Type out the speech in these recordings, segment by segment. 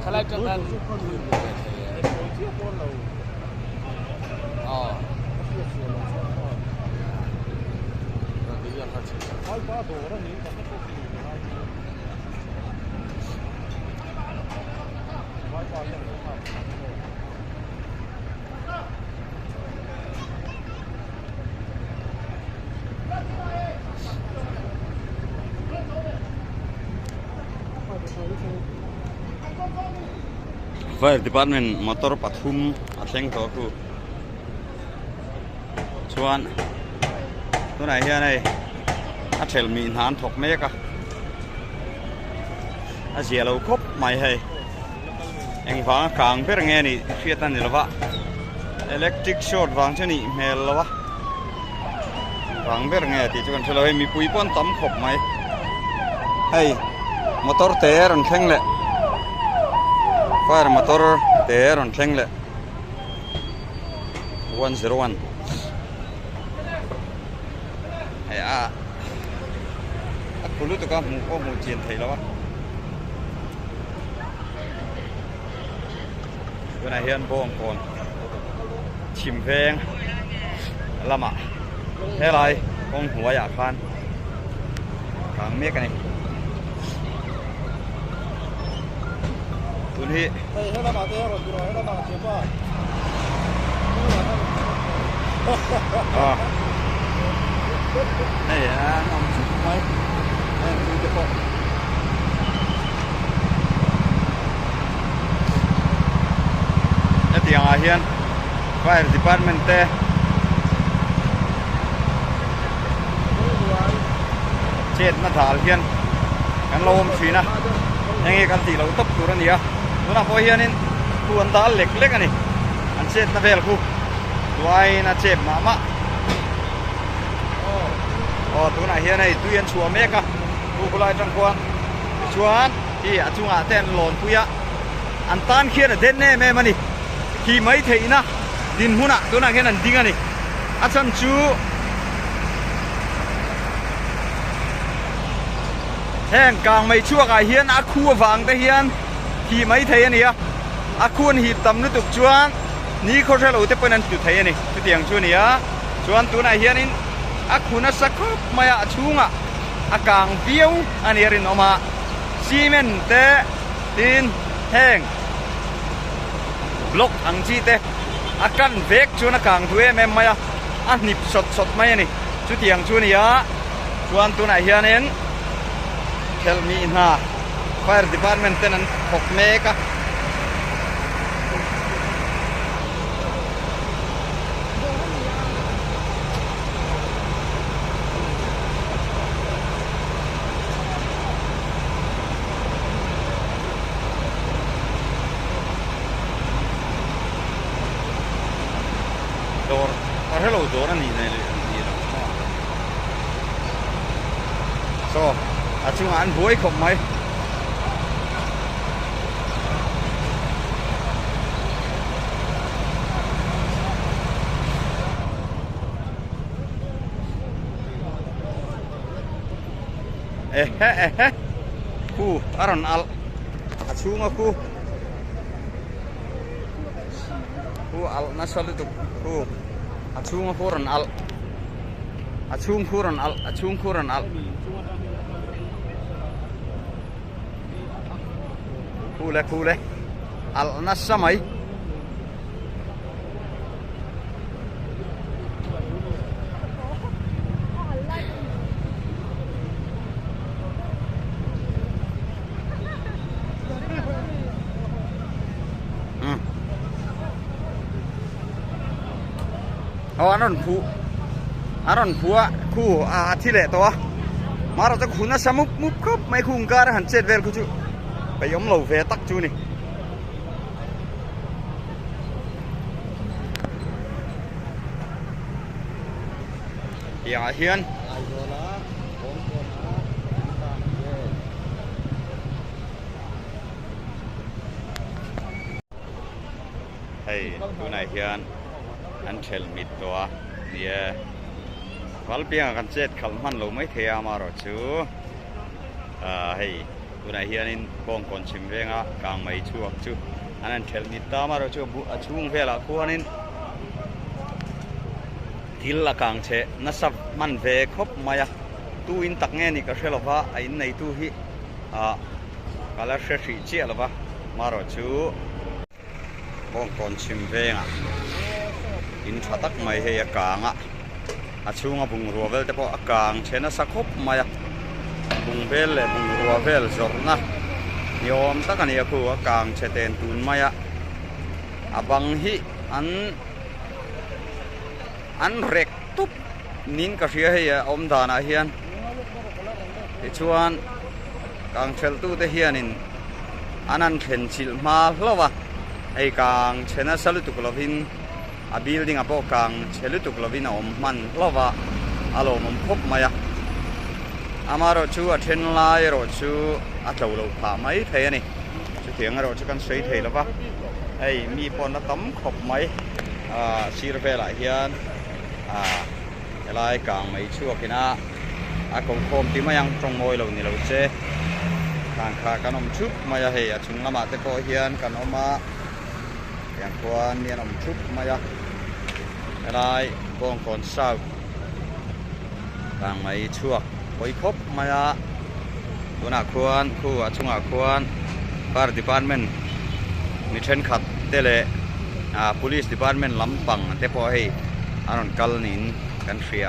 Kalai kan kan. Oh. Fire Department motor pathum atleng to ku chuan tunai hian ei a thel mi han thok mek a zialo khop mai hei eng wang kang per nge ni fiatan ni lawa electric short wang chani mel lawa wang ber nge ti chuan thelo mi pui pon tam khop mai hei motor te ron thleng le Fire motor there on Chengle 101. Hey, Pulu to come home to Taylor. When I hear Bong Pon Chimpeng Lama Helai Kong Huaya Khan Kang Mechanic Hi hela ma te ro duro hela ma che ba này ông chụp mấy em đi cái bộ cái tiếng hiền Fire Department te chết mà thả hiền cái lôm xí na yang kan ti lo top turan dia tuna po hianin tuan ta lek ani an set na vel ku tuai na chep mama tuna hian ai tuian chua meka ku kulai tang kwan chuan i achunga ten lon puya an tan khian den ne me mani ki mai theina din huna tuna hian an ding ani acham chu heng kang mai chuak a hian a khu wang te hian khi mai thei ani a khun hi tam nu tuk chuan ni kho thelo te panan tu thei ani tu tiang chu nia chuan tu na hian in a khuna sakhop maya chunga a kang viau ani rin oma cement te tin heng block ang chi te a kan vek chuna kang thue mem maya a nip sot mai ani chu tiang chu nia chuan tu na hian in Tell me in ha Fire Department tenan hok meka door hello door ani ne so chung an buai khop mai ku aron al achunga ku al nasalu tu ku achunga kuran al achung kuran al Kule al nasamai aron pu ku thile to maro ta khuna samup mup khop mai khung kar han chet vel ku chuไปยอมเหล่าเฟตักจูนี่อย่าเฮียนเฮ้ยดูนายเฮียนอันเชลมิดตัวเนี่ยฟัลเปียงกันเจ็ดขัลมันเราไม่เทียมาหรอกจูเฮ้ย ตัวไหนเฮียนินกองก่อนชิมเวงอ่ะกลางไม่ชั่วจูอันนั้นเทลนิตามาเราชั่วบุช่วงเวลาคู่นินทิลละกลางเชนัสับมันเวครบมายตู้อินตักเงี้ยนี่ก็เชลว่าไอ้ในตู้ฮีกาลเชสีเจียลว่ามาเราชั่วกองก่อนชิมเวงอ่ะอินชัตักไม่เฮียกลางอ่ะช่วงบุงรัวเวลแต่พอกลางเชนัสักครบมายบุงเวลเลยบุงรัวเวลจบนะยอมตักนี่คือกลางเชเตนตุนมายบังฮีอันเร็กตุ๊บนินก็เสียให้อมดานาเฮียนชวนกลางเชลตู้เฮียนินอันนั้นเข็นชิลมาแล้ววะไอกลางเชนะสลุตุกลวินบิลดิ้งพวกกลางเชลุตุกลวินอมมันแล้ววะอารมณ์พบมายมารถชูเทนไลรถชูเจ้าเราผ่าไม่เทนี่ชูเถียงรถชูกันใช้เทแล้ววะไอมีปนตั้มขบไหมชีรเวลาเฮียนลายกลางไม่ชั่วกินะกงโคมที่มายังตรงมวยเรานี่เราเจทางขากันอมชุบมาจะเหี่ยชุนละมาแต่พอเฮียนกันออกมาอย่างควรเนี่ยอมชุบมาจะลายกองก่อนเศร้ากลางไม่ชั่วไปครบมาจะตัวหน้าควรคู่ช่วงหน้าควรFire Department มีเช่นขัดเตเลPolice Department ลำปังแต่พอให้อันนั้นกัลนินกันเสีย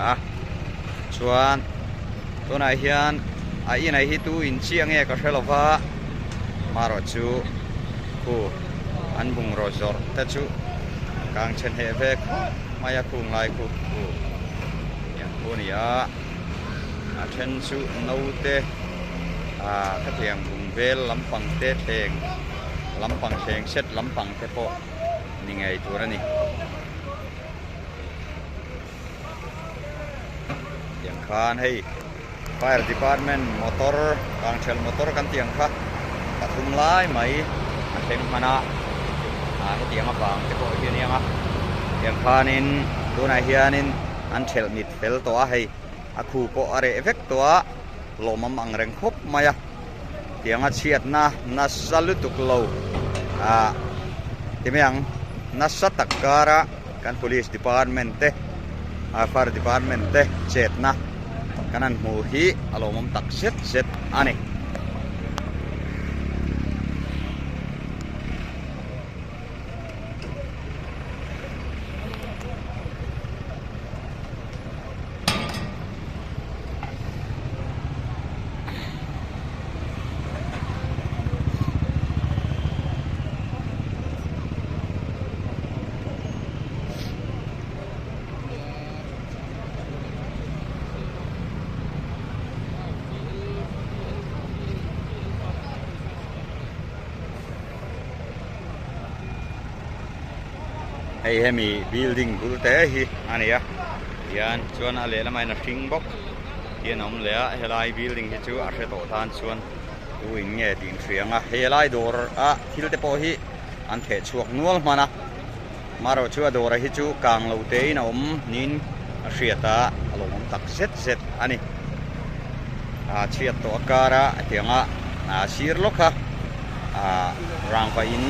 ส่วนตัวไหนเฮียนอีไหนที่ตู้อินเชียงเงี้ยก็เชลฟ้ามารอจูคู่อันบุงรอจอร์แต่จูกลางเชนเฮเวกมายาคุงไลคู่อย่างตัวนี้เชนจูนูเตกระเทียมบุงเวลลำปังเตเทงลำปังเชงเช็ดลำปังเตโปนี่ไงตัวนี้อย่างคานให้ Fire Department motor กลางเชล motor กันเตียงค่ะกระทุ่มไล่ไหมเต็มมานะให้เตียงมาฟังจะโปรยเฮียนี่อย่างคานินตัวไหนเฮียนินอันเชลมิดเฟลตัวให้คู่โปอะไรเอฟเฟกตัวลมมังแรงครบมาเตียงเชียดนะนัสลุตุกโลที่ไม่ยังนัสตักการะกัน Police Department Fire Department เจ็ดนะกันนั้นหูฮีอารมณ์ตักเสร็จอันนี้ให้มี building บุรุษที่อันนี้ยันชวนอะไรละไม่นับทิ้งบ็อกยันน้ำเหลือให้ไล่ building ที่จู่อาศัยต่อทานชวนดูอย่างเงี้ยดิ่งเสียงให้ไล่ดอร์ที่เราจะพอที่อันเทชวกนัวมานะมาเราช่วยดอร์ที่จู่กลางเราเตยน้ำนินเสียตาอารมณ์ตักเสร็จอันนี้เชียตัวการะเตียงชีร์ล็อกรางไปอิน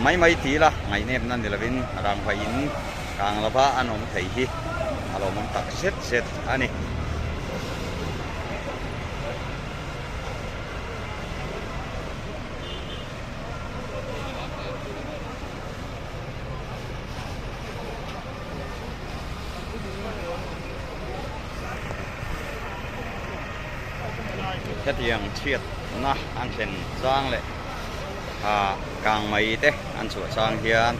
ไม่ทีละไงเนี่ยนั่นเดี๋ยววินรางไฟอินกลางละพะอันนมไทยที่อารมณ์ตักเสร็จอันนี้แค่เตียงเชียดนะอันเช่นสร้างเลยกลางไม่เตะอันสวยสร้างเฮียน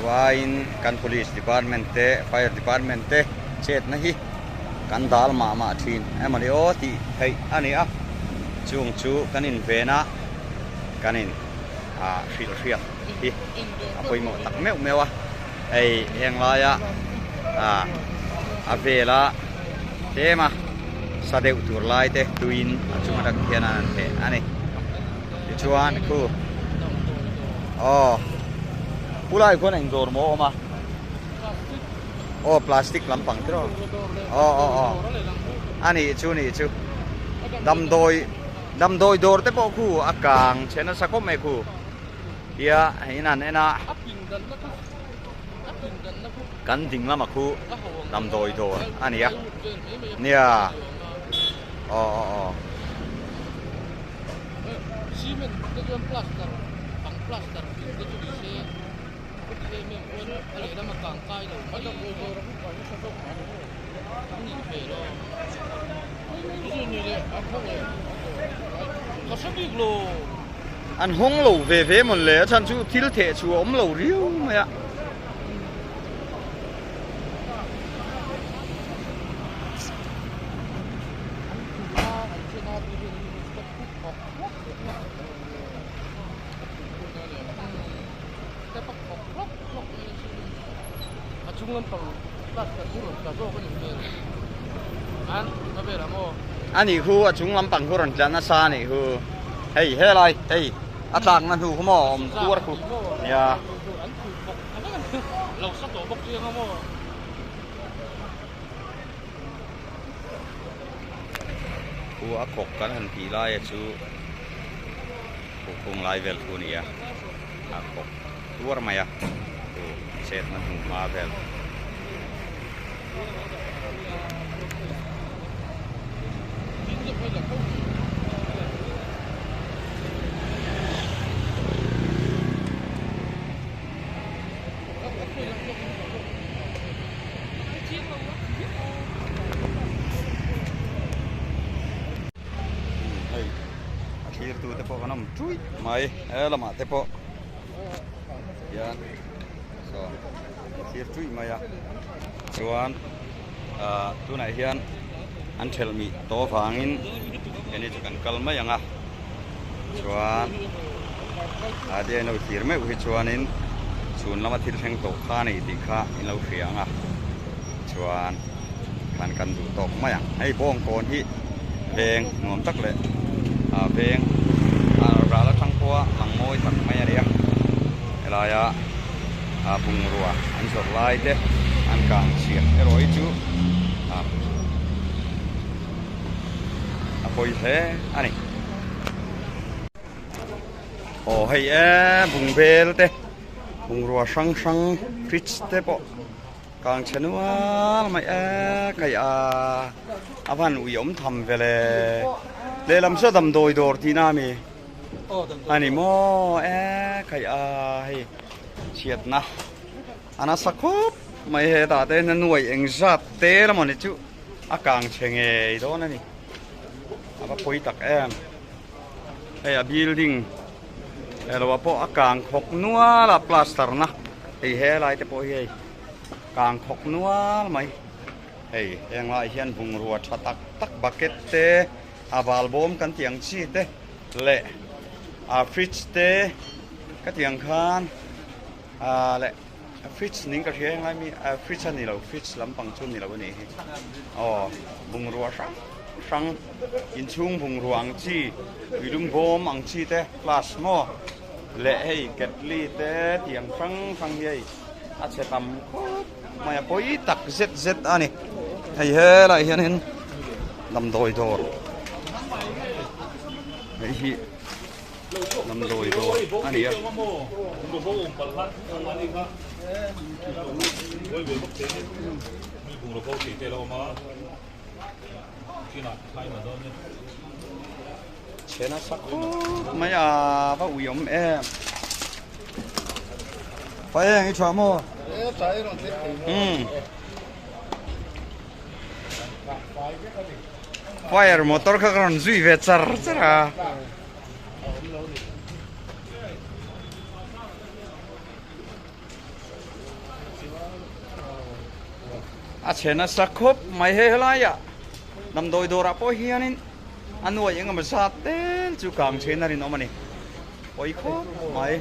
ว่าอินกัน Police Department เตะ Fire Department เตะเช็ดนะฮิกันดาลมาทีนมันเดี๋ยวที่ให้อันนี้ช่วงชูกันอินเวนะกันอินเชียดที่ไปหมดตักแมวไอเฮงลายเวลาเตะมาสะเดวตัวลายเตะดูอินช่วงดักเฮียนันเตะอันนี้ชวนคู่ผู้ไล่คนเองโดนโม่มาพลาสติกลำปังที่เราอันนี้ชู ดำโดยโดรเตปอคู่อากางเชนสักคมไม่คู่เดียให้นั่นไอ้นะกันดิ่งละมาคู่ดำโดยโดรอันนี้เนี่ยอ๋อSimen dengan plaster, pang plaster itu bisa. Kita memang ada dalam kangkai itu, ada orang banyak sosok mana. Ini belo. Ini ni le, apa le? Kasih lo. อันห้องเหล่าเว่ๆหมดเลยฉันชูทิลเทชูอมเหล่าเรียวไหมอะอันนี้คือจุงลำปังกุรันจันทร์ซานี่คือเฮ้ยอะไรเฮ้ยอาจารย์นั่นคือเขาหมอมตัวคือเนี่ยเราสักตัวบอกเรื่องเขาหมอกูอักขกกันหันผีไล่ชูกูคงไล่เวลกูนี่อะอักขกตัวอะไรอะกูเสร็จมันถึงมาเวลtu tepo kanam cui mai lama tepo ya so hier cui mai ya chuan tu nai hian an thel mi to wangin eni chukan kalma yanga chuan ade no thir me u chuanin chun lama thil theng to kha nei ti kha in lo hrianga chuan kan du tok ma yang ai bong kon hi veng ngom tak le veng ra la thang kwa lang moi tak mai ya elaya pung ruwa an sor lai te an kang sia eroi chu poi the ani hei bung bel te bung ruwa sang fridge te po kang chenua mai kai avan uyom tham vele le lam so dam doi dor ti na mi ani mo kai hei chiat na ana sakop mai he ta te na nuai eng zat te la mon chu akang chenge I do na ni aba poi tak hei a building lo po akang khok nuwa la plaster na hei he lai te po hei kang khok nuwa mai hei eng lai hian bung ruwa thatak tak bucket te abal bom kan tiang chi te le fridge te ka tiang khan le fridge ning ka hiang lai mi fridge ni lo fridge lampang chun ni lo ni bung ruwa sang in chung bung ruang chi widum bom ang chi te plus mo le hei ketli te tiang sang hei a che tam maya poi tak zet ani hei he lai hian hin lam doi dor hei lam doi dor ani ya chena sakko maya ba uyom phải anh chọn mua fire motor ka karon zui ve char chara chena sakhop mai he hlaya nam doi dora po hianin anoi engam sa tel chu kang chena rin omani oi kho mai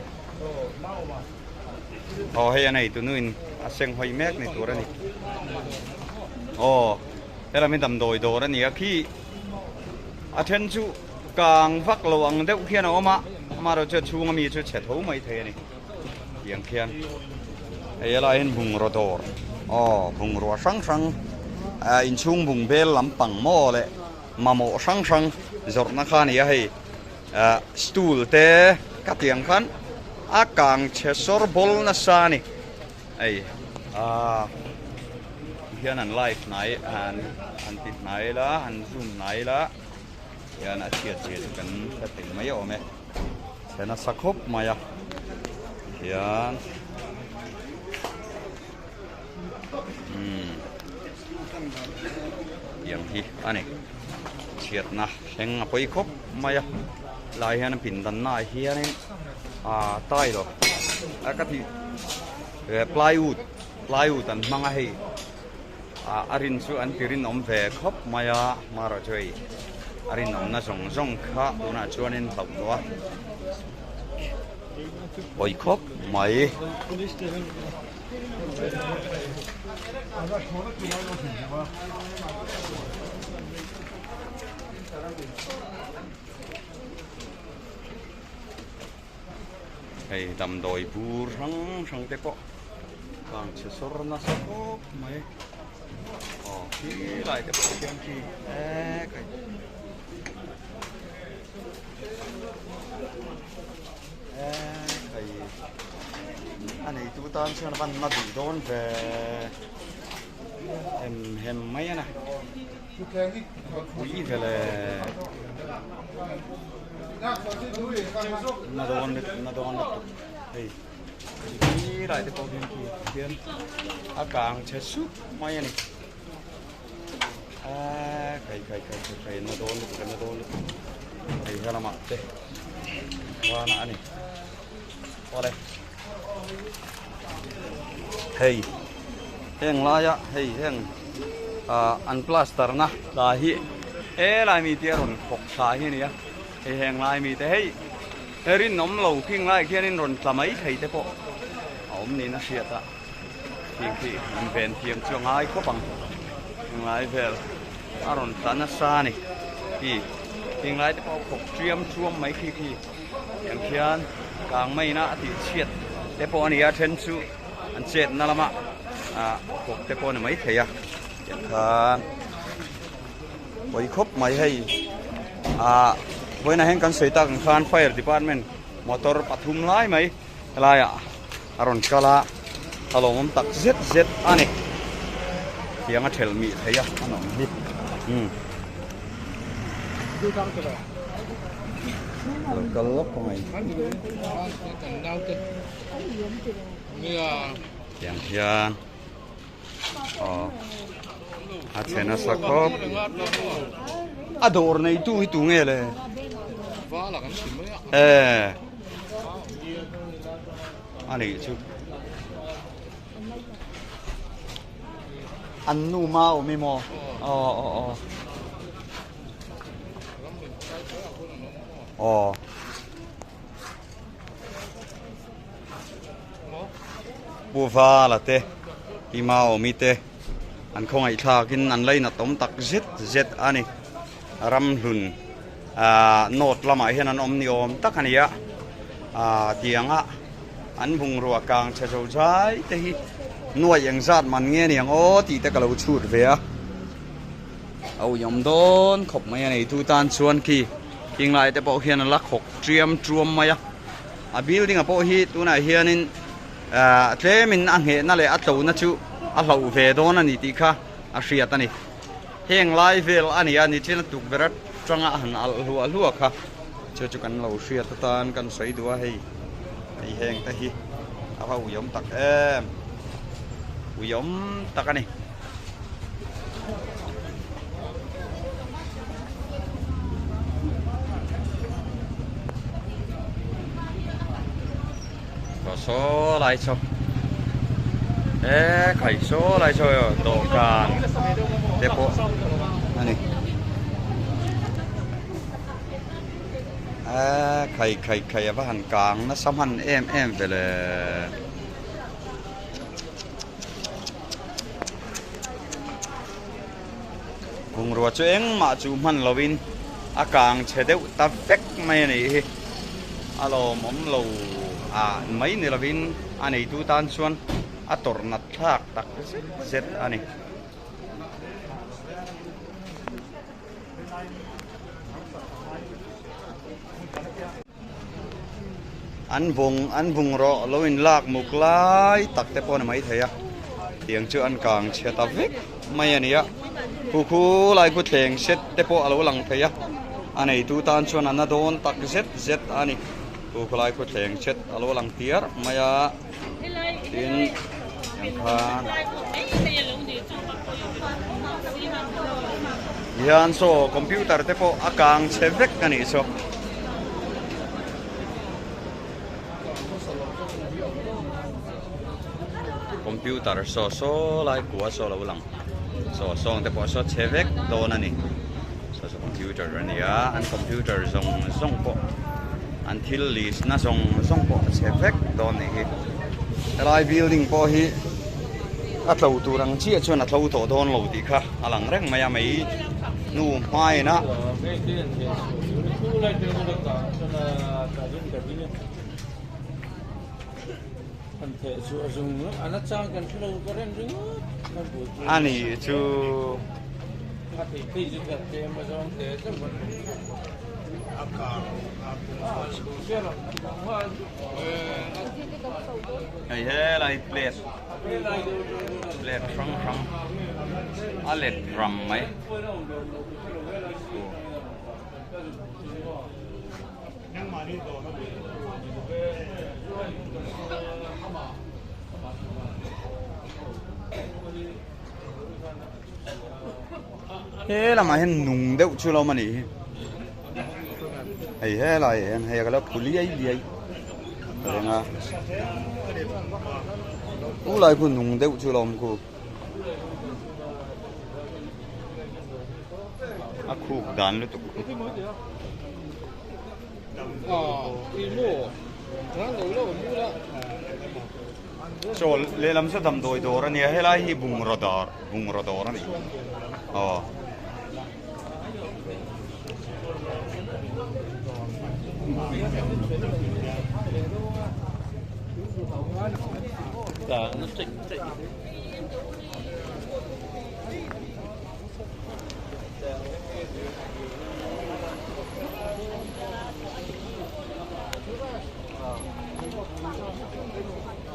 hei này tụi nuin sen hoi mek này tụi này thế là mình tầm đồi đồ đó nè khi thiên chú càng vác lầu ăn đeo kia nào mà rồi chơi chú ngami chơi chết thấu mấy thế này tiếng kia ấy là in bùng rô đồ bùng rô sang in chung bùng bê làm bằng mò lệ มาโมสังจอดนะคานี่ให้สตูลเตกัดยังคันอากางเชสอร์บอลนะซานี่ไอ้เฮียนันไลฟ์ไหนอันติดไหนละอันซูมไหนละเฮียนันเชียร์กันแต่ถึงไม่ยอมไหมเฮียนันสักครบมาอ่ะเฮียนอย่างที่อันนี้เชียดนะเฮงไปครบมาอ่ะลายเฮียนปิ่นดันหน้าเฮียนี่ใต้หรอกแล้วก็ที่ปลายอุดอันมังให้อารินสุอันที่รินอมเวครบมาอ่ะมาเราช่วยอารินอมน่าสงข้าตัวน่าชวนนินตับตัวไปครบไหมไอ้ดำโดยบูรังเตปะบางเชื้อสรนะสักไหมอ๋อที่ไรเตปะเชียงที่ไก่อันนี้ตัวตอนเช้าวันมาดูโดนแต่เห็นไหมนะคุยกันเลยนาโดนเฮ้ยที่ไรแต่พอเพียงอากาศเช็ดซุปไม่นี่ใครนาโดนไอ้ฮารามาเต้ว่าน่ะอันนี้ว่าอะไรเฮ้ยแห้งลายะเฮ้ยแห้งอันพลาสเตอร์นะลาฮีลายมีเตี้ยรอนปกสาฮีนี่อะแห้งลายมีแต่เฮ้ยรินน้ำเหลวพิงลายแค่นี้รอนสมัยไทยแต่พอเอานี่นะเสียตะที่มันเป็นเทียมช่วงไอ้ก็ปังลายเพลอารอนสันซานี่ที่พิงลายแต่พอปกเตรียมช่วงไม่ขี้อย่างเขียนกลางไม่นะที่เฉียดแต่พอนี่เทนซูอันเจ็ดนั่นละมะพวกแต่พอนี่ไม่เทียอย่างกันไว้ครบไม่ให้ไว้ในแห่งการเสียตังค์การไฟดีพาร์ตเมนต์มอเตอร์ปฐุมไล่ไหมอะไรอารอนกาลาฮัลโหลผมตักเจ็ดอันนี้เทียงเทลมีเทียอันนั้นดูจังเลย ก็ลบของไอ้อย่างเทียนอาเชนะสักครบโดนในตู้ที่ตู้เงี้ยเลยอันนี้ชุบอันนูมาโอไม่มอบัวฟ้าละเตอีมาโอมีเตอันคงไอ้ทากินอันไรน่ะต้มตักเจ็ดอันนี้รำหุ่นโนดละหมายเห็นอันอมนิยมตักอันนี้เตียงอันพุงรัวกลางเฉยๆใช้แต่ที่หน่วยยังซาดมันเงี้ยเนี่ยโอ้ตีแต่กระเราชูดเวียเอายมโดนขบไม่อันนี้ทุตานชวนขี้ยิงไรแต่พอเฮียนลักหกเตรียมจวมมาอ่ะบิลดิ้งพอฮีตัวไหนเฮียนินเทมินอันเหนั่นแหละอัตโตนั่นชูอัลลูเวโดนันนี่ตีค่ะอาเซียตันนี่เฮงไลฟ์เวลอันนี้ที่นั่นถูกเบรดจังหันอัลลัวค่ะเชื่อจุกันเราเสียตานกันใส่ตัวให้เฮงแต่ฮีเอาอุยมตักอุยมตักอันนี้ก็โซ่ไล่ชมไข่โซ่ไล่ชมโตกันเด็กพวกอันนี้ไข่ว่าหันกลางนะซ้ำหันเอ็มไปเลยคงรัวช่วยมาจูมันลวินอากางเฉดตาเฟกไม่นี่อารมณ์เราไม่เนี่ยลวินอันนี้ดูตานส่วนตอร์นัดทักตักเสร็จอันนี้ อันวงรอlo in lak muk lai tak te pon mai theya tiang chu an kang cheta vek mai ania khu lai ku thleng set te po alo lang theya anei tu tan chuan an don tak zet ani khu lai ku thleng set alo lang tiar maya tin khan yan so computer te po akang chevek ani so computer so lai kuwa so lo lang so song te po so chevek don ani so computer ani ya an computer song po until list na song po chevek don ni hi lai building po hi a tlo turang chi chuan a tlo to don lo ti kha alang reng maya mai nu mai na ani chu ai he lai plate from a let from mai he là mà hen nung đậu chưa lo mà nỉ hay he là hay cái đó puli ấy đi ấy rồi nga u lại pun nung đậu chưa lo mà cô à khu đàn luôn tụi so le lam sa dam doi dor ani he lai hi bung rodor ani nó chỉnh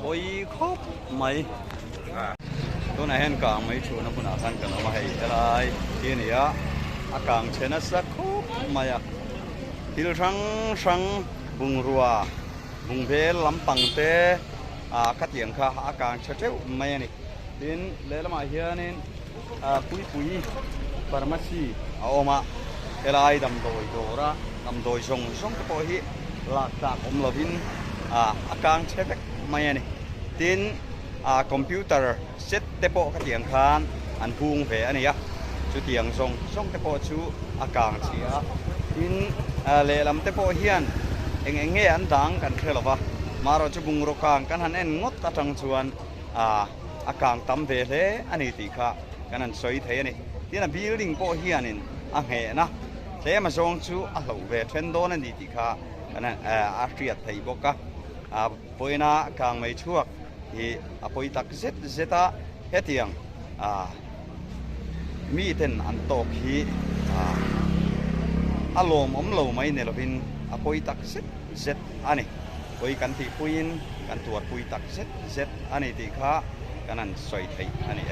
ôi khóc mày tối nay hen càng mấy chỗ nó cũng nào thân cần nó hay cái này kia này á càng trên nó sắc khóc mày à til sang bung rùa bung về lắm bằng té cắt tiếng kha càng chơi chơi mày này đến lấy làm gì nên pui pharmacy mà cái này đầm đồi song cái bôi hi lạc tạc lovin càng chơi mày này tin computer set te po ka tiang khan an hung ve ania chu tiang song te po chu akang chia tin le lam te po hian enge an dang kan khelova maro chu bung ro kang kan han en ngot ta tang chuan akang tam ve le ani ti kha kan an soi thei ani tin building po hian in a he na le ma song chu a lo ve thren don ani ti kha kan a triat thei boka poina kang mai chuak hi apoi tak zeta hetiang mi ten an tok hi alom lo mai ne lovin apoi tak zet ani poi kan ti puin kan tuat pui tak zet ani ti kha kanan soi thei ani